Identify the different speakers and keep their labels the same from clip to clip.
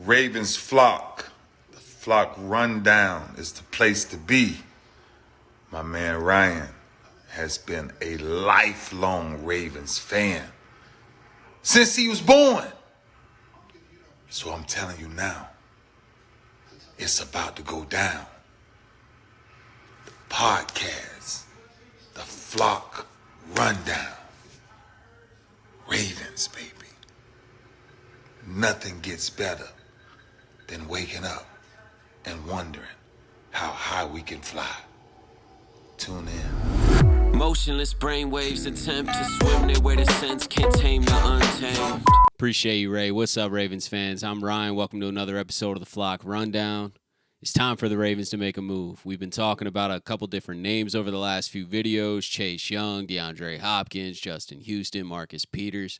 Speaker 1: Ravens flock. The flock rundown is the place to be. My man Ryan has been a lifelong Ravens fan since he was born. So I'm telling you now, it's about to go down. The podcast, the flock rundown. Ravens, baby. Nothing gets better than waking up and wondering how high we can fly. Tune in.
Speaker 2: Motionless brainwaves attempt to swim their way to sense, can't tame the untamed.
Speaker 3: Appreciate you, Ray. What's up, Ravens fans? I'm Ryan. Welcome to another episode of the Flock Rundown. It's time for the Ravens to make a move. We've been talking about a couple different names over the last few videos. Chase Young, DeAndre Hopkins, Justin Houston, Marcus Peters.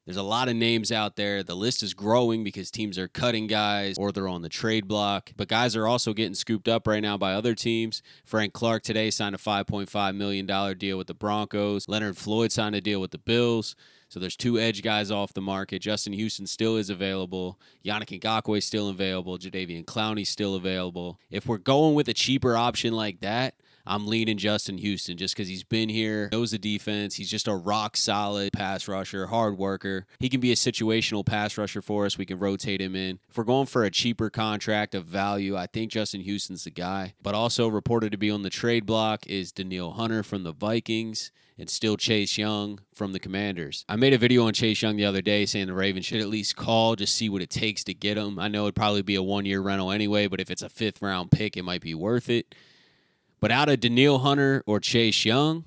Speaker 3: There's a lot of names out there. The list is growing because teams are cutting guys or they're on the trade block. But guys are also getting scooped up right now by other teams. Frank Clark today signed a $5.5 million deal with the Broncos. Leonard Floyd signed a deal with the Bills. So there's two edge guys off the market. Justin Houston still is available. Yannick Ngakoue still available. Jadeveon Clowney still available. If we're going with a cheaper option like that, I'm leaning Justin Houston just because he's been here, knows the defense. He's just a rock-solid pass rusher, hard worker. He can be a situational pass rusher for us. We can rotate him in. If we're going for a cheaper contract of value, I think Justin Houston's the guy. But also reported to be on the trade block is Danielle Hunter from the Vikings and still Chase Young from the Commanders. I made a video on Chase Young the other day saying the Ravens should at least call, just see what it takes to get him. I know it'd probably be a one-year rental anyway, but if it's a fifth-round pick, it might be worth it. But out of Danielle Hunter or Chase Young,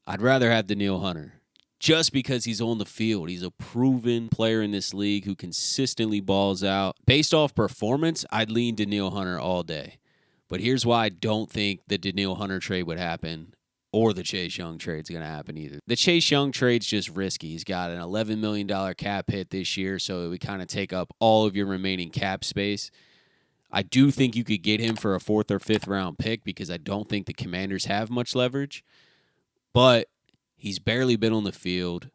Speaker 3: I'd rather have Danielle Hunter just because he's on the field. He's a proven player in this league who consistently balls out. Based off performance, I'd lean Danielle Hunter all day. But here's why I don't think the Danielle Hunter trade would happen or the Chase Young trade's going to happen either. The Chase Young trade's just risky. He's got an $11 million cap hit this year, so it would kind of take up all of your remaining cap space. I do think you could get him for a fourth or fifth round pick because I don't think the Commanders have much leverage. But he's barely been on the field.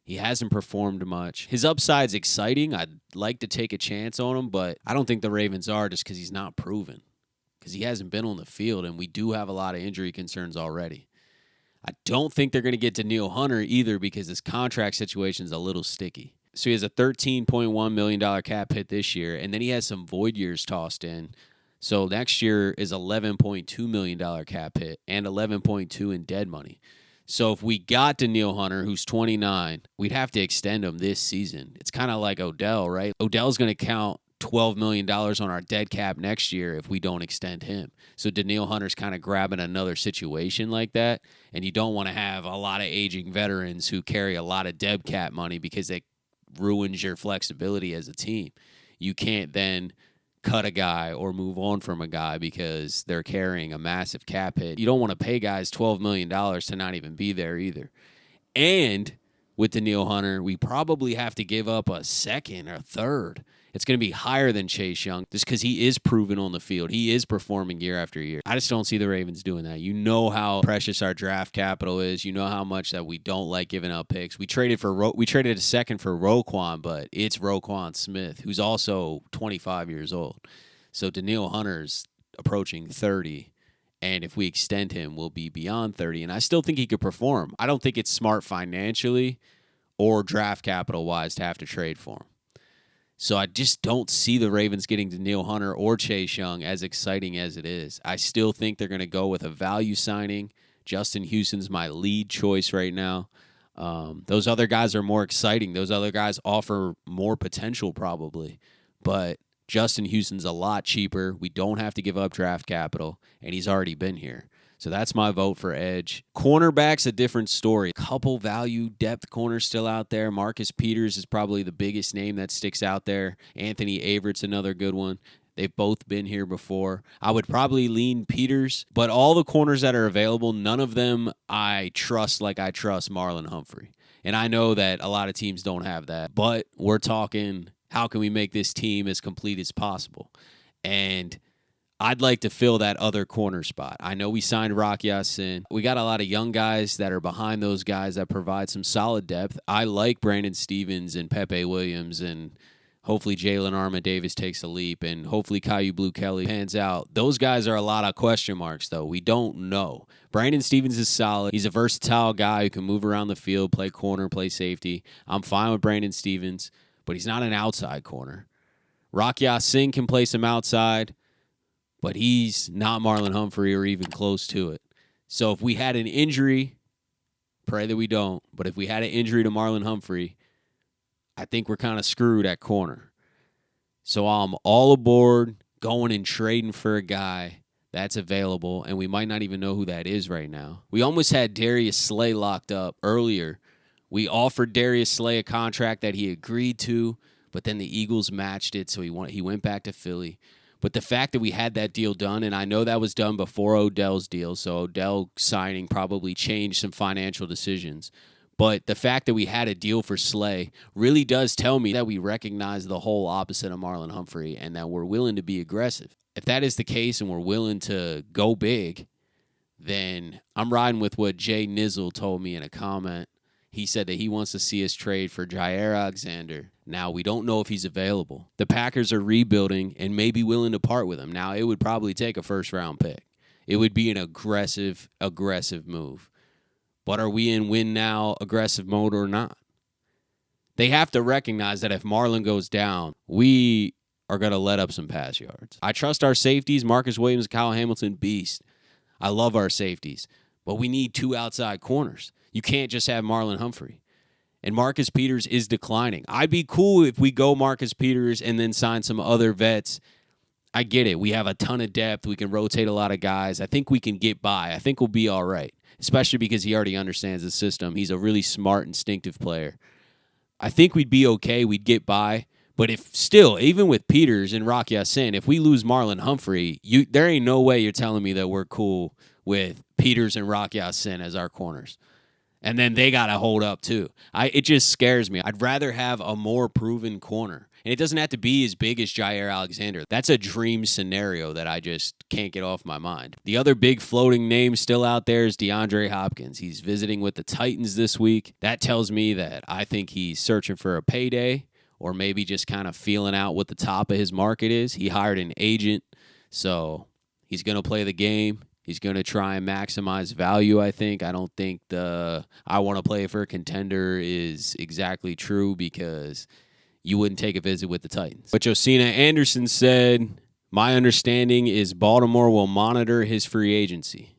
Speaker 3: He hasn't performed much. His upside's exciting. I'd like to take a chance on him, but I don't think the Ravens are just because he's not proven. Because he hasn't been on the field, and we do have a lot of injury concerns already. I don't think they're going to get Danielle Hunter either because his contract situation is a little sticky. So he has a $13.1 million cap hit this year, and then he has some void years tossed in. So next year is $11.2 million cap hit and $11.2 in dead money. So if we got Danielle Hunter, who's 29, we'd have to extend him this season. It's kind of like Odell, right? Odell's going to count $12 million on our dead cap next year if we don't extend him. So Danielle Hunter's kind of grabbing another situation like that, and you don't want to have a lot of aging veterans who carry a lot of dead cap money because they ruins your flexibility as a team. You can't then cut a guy or move on from a guy because they're carrying a massive cap hit. You don't want to pay guys $12 million to not even be there either. And with Danielle Hunter, we probably have to give up a second or third. It's going to be higher than Chase Young just because he is proven on the field. He is performing year after year. I just don't see the Ravens doing that. You know how precious our draft capital is. You know how much that we don't like giving up picks. We traded a second for Roquan, but it's Roquan Smith, who's also 25 years old. So Danielle Hunter's approaching 30, and if we extend him, we'll be beyond 30. And I still think he could perform. I don't think it's smart financially or draft capital-wise to have to trade for him. So I just don't see the Ravens getting Danielle Hunter or Chase Young as exciting as it is. I still think they're going to go with a value signing. Justin Houston's my lead choice right now. Those other guys are more exciting. Those other guys offer more potential probably. But Justin Houston's a lot cheaper. We don't have to give up draft capital, and he's already been here. So that's my vote for edge. Cornerback's a different story. Couple value depth corners still out there. Marcus Peters is probably the biggest name that sticks out there. Anthony Averett's another good one. They've both been here before. I would probably lean Peters, but all the corners that are available, none of them I trust like I trust Marlon Humphrey. And I know that a lot of teams don't have that, but we're talking how can we make this team as complete as possible? And I'd like to fill that other corner spot. I know we signed Rock Ya-Sin. We got a lot of young guys that are behind those guys that provide some solid depth. I like Brandon Stevens and Pepe Williams and Hopefully Jalen Armour-Davis takes a leap, and hopefully Caillou Blue Kelly pans out. Those guys are a lot of question marks, though. We don't know. Brandon Stevens is solid. He's a versatile guy who can move around the field, play corner, play safety. I'm fine with Brandon Stevens, but he's not an outside corner. Rock Ya-Sin can play some outside, but he's not Marlon Humphrey or even close to it. So if we had an injury, pray that we don't, but if we had an injury to Marlon Humphrey, I think we're kind of screwed at corner. So I'm all aboard going and trading for a guy that's available, and we might not even know who that is right now. We almost had Darius Slay locked up earlier. We offered Darius Slay a contract that he agreed to, but then the Eagles matched it, so he went back to Philly. But the fact that we had that deal done, and I know that was done before Odell's deal, so Odell signing probably changed some financial decisions. But the fact that we had a deal for Slay really does tell me that we recognize the whole opposite of Marlon Humphrey and that we're willing to be aggressive. If that is the case and we're willing to go big, then I'm riding with what Jay Nizzle told me in a comment. He said that he wants to see us trade for Jair Alexander. Now, we don't know if he's available. The Packers are rebuilding and may be willing to part with him. Now, it would probably take a first-round pick. It would be an aggressive move. But are we in win-now aggressive mode or not? They have to recognize that if Marlon goes down, we are going to let up some pass yards. I trust our safeties, Marcus Williams, Kyle Hamilton, beast. I love our safeties. But we need two outside corners. You can't just have Marlon Humphrey. And Marcus Peters is declining. I'd be cool if we go Marcus Peters and then sign some other vets. I get it. We have a ton of depth. We can rotate a lot of guys. I think we can get by. I think we'll be all right, especially because he already understands the system. He's a really smart, instinctive player. I think we'd be okay. We'd get by. But if still, even with Peters and Rock Ya-Sin, if we lose Marlon Humphrey, there ain't no way you're telling me that we're cool with Peters and Rock Ya-Sin as our corners. And then they got to hold up, too. It just scares me. I'd rather have a more proven corner. And it doesn't have to be as big as Jair Alexander. That's a dream scenario that I just can't get off my mind. The other big floating name still out there is DeAndre Hopkins. He's visiting with the Titans this week. That tells me that I think he's searching for a payday or maybe just kind of feeling out what the top of his market is. He hired an agent, so he's going to play the game. He's going to try and maximize value, I think. I don't think the I want to play for a contender is exactly true because you wouldn't take a visit with the Titans. But Josina Anderson said, my understanding is Baltimore will monitor his free agency.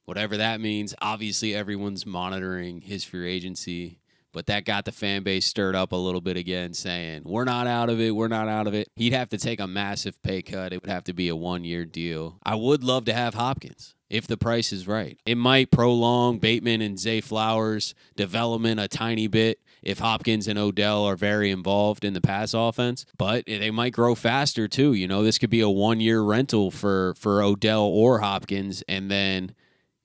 Speaker 3: Whatever that means, obviously everyone's monitoring his free agency. But that got the fan base stirred up a little bit again, saying, we're not out of it, we're not out of it. He'd have to take a massive pay cut. It would have to be a one-year deal. I would love to have Hopkins if the price is right. It might prolong Bateman and Zay Flowers' development a tiny bit if Hopkins and Odell are very involved in the pass offense. But they might grow faster, too. You know, this could be a one-year rental for Odell or Hopkins, and then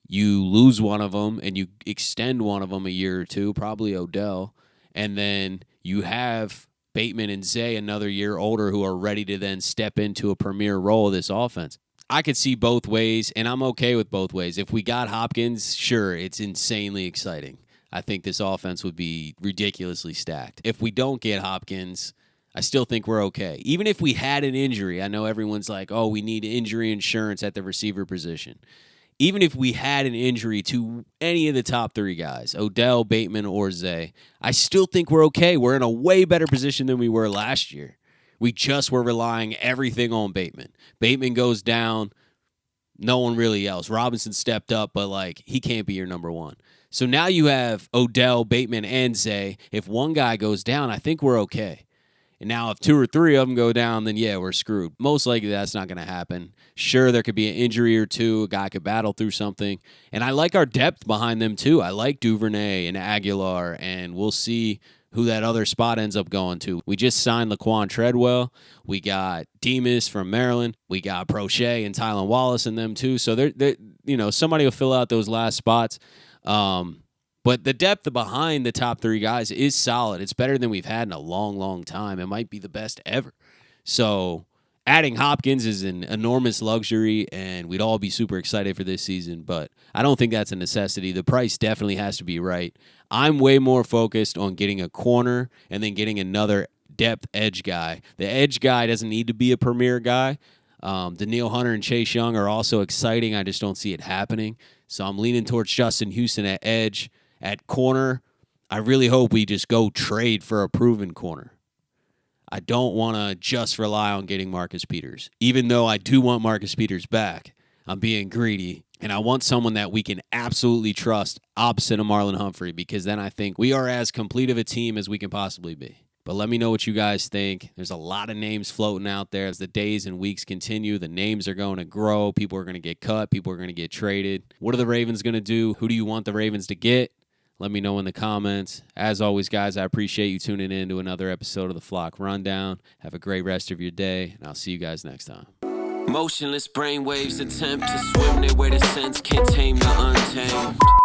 Speaker 3: you lose one of them and you extend one of them a year or two, probably Odell, and then you have Bateman and Zay another year older who are ready to then step into a premier role of this offense. I could see both ways, and I'm okay with both ways. If we got Hopkins, sure, it's insanely exciting. I think this offense would be ridiculously stacked. If we don't get Hopkins, I still think we're okay. Even if we had an injury, I know everyone's like, oh, we need injury insurance at the receiver position. Even if we had an injury to any of the top three guys, Odell, Bateman, or Zay, I still think we're okay. We're in a way better position than we were last year. We just were relying everything on Bateman. Bateman goes down, no one really else. Robinson stepped up, but he can't be your number one. So now you have Odell, Bateman, and Zay. If one guy goes down, I think we're okay. And now if two or three of them go down, then yeah, we're screwed. Most likely that's not going to happen. Sure, there could be an injury or two. A guy could battle through something. And I like our depth behind them too. I like Duvernay and Aguilar, and we'll see who that other spot ends up going to. We just signed Laquan Treadwell. We got Demas from Maryland. We got Prochet and Tylan Wallace in them too. So somebody will fill out those last spots. But the depth behind the top three guys is solid. It's better than we've had in a long, long time. It might be the best ever. So adding Hopkins is an enormous luxury, and we'd all be super excited for this season. But I don't think that's a necessity. The price definitely has to be right. I'm way more focused on getting a corner and then getting another depth edge guy. The edge guy doesn't need to be a premier guy. Daniil Hunter and Chase Young are also exciting. I just don't see it happening. So I'm leaning towards Justin Houston at edge. At corner, I really hope we just go trade for a proven corner. I don't want to just rely on getting Marcus Peters. Even though I do want Marcus Peters back, I'm being greedy. And I want someone that we can absolutely trust opposite of Marlon Humphrey, because then I think we are as complete of a team as we can possibly be. But let me know what you guys think. There's a lot of names floating out there. As the days and weeks continue, the names are going to grow. People are going to get cut. People are going to get traded. What are the Ravens going to do? Who do you want the Ravens to get? Let me know in the comments. As always, guys, I appreciate you tuning in to another episode of the Flock Rundown. Have a great rest of your day, and I'll see you guys next time.
Speaker 2: Motionless brainwaves attempt to swim their way to sense, can't tame the untamed.